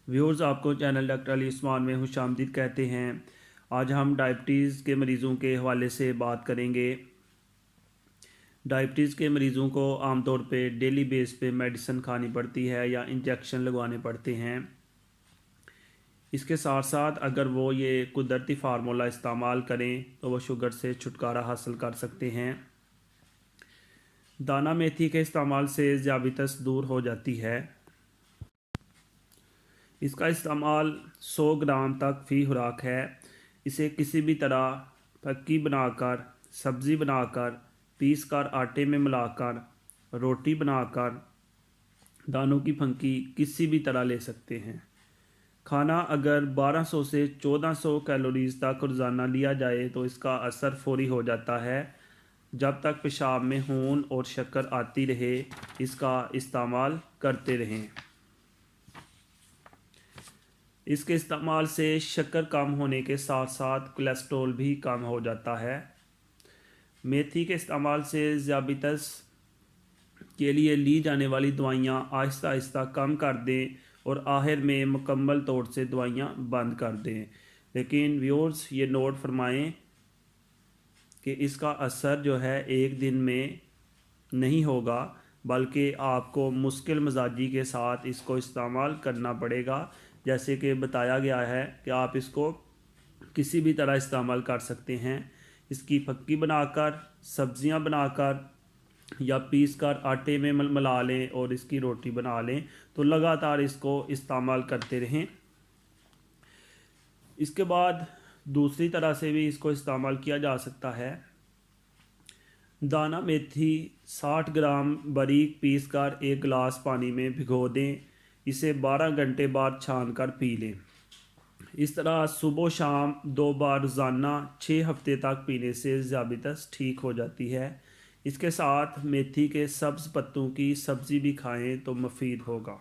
Viewers, आपको channel doctor Ali Usman में खुशामदीद कहते हैं। आज हम डायबिटीज़ के मरीज़ों के हवाले से बात करेंगे। डायबिटीज़ के मरीज़ों को आमतौर पे डेली बेस पे मेडिसिन खानी पड़ती है या इंजेक्शन लगवाने पड़ते हैं। इसके साथ साथ अगर वो ये कुदरती फार्मूला इस्तेमाल करें तो वो शुगर से छुटकारा हासिल कर सकते हैं। दाना मेथी के इस्तेमाल से ज़ियाबितस दूर हो जाती है। इसका इस्तेमाल 100 ग्राम तक फ़ी खुराक है। इसे किसी भी तरह पक्की बनाकर, सब्ज़ी बनाकर, पीस कर आटे में मिलाकर, रोटी बनाकर, दानों की फंकी किसी भी तरह ले सकते हैं। खाना अगर 1200 से 1400 कैलोरीज़ तक रोज़ाना लिया जाए तो इसका असर फौरी हो जाता है। जब तक पेशाब में खून और शक्कर आती रहे, इसका इस्तेमाल करते रहें। इसके इस्तेमाल से शक्कर कम होने के साथ साथ कोलेस्ट्रॉल भी कम हो जाता है। मेथी के इस्तेमाल से ज़ियाबितस के लिए ली जाने वाली दवाइयाँ आहिस्ता आहिस्ता कम कर दें और आखिर में मुकम्मल तौर से दवाइयाँ बंद कर दें। लेकिन व्यूअर्स, ये नोट फरमाएं कि इसका असर जो है एक दिन में नहीं होगा, बल्कि आपको मुश्किल मिजाजी के साथ इसको इस्तेमाल करना पड़ेगा। जैसे कि बताया गया है कि आप इसको किसी भी तरह इस्तेमाल कर सकते हैं। इसकी फक्की बनाकर, सब्जियां बनाकर या पीस कर आटे में मिला लें और इसकी रोटी बना लें, तो लगातार इसको इस्तेमाल करते रहें। इसके बाद दूसरी तरह से भी इसको इस्तेमाल किया जा सकता है। दाना मेथी 60 ग्राम बारीक पीस कर एक गिलास पानी में भिगो दें। इसे 12 घंटे बाद छान कर पी लें। इस तरह सुबह शाम 2 बार रोज़ाना 6 हफ्ते तक पीने से ज़ियाबितस ठीक हो जाती है। इसके साथ मेथी के सब्ज़ पत्तों की सब्ज़ी भी खाएं तो मुफीद होगा।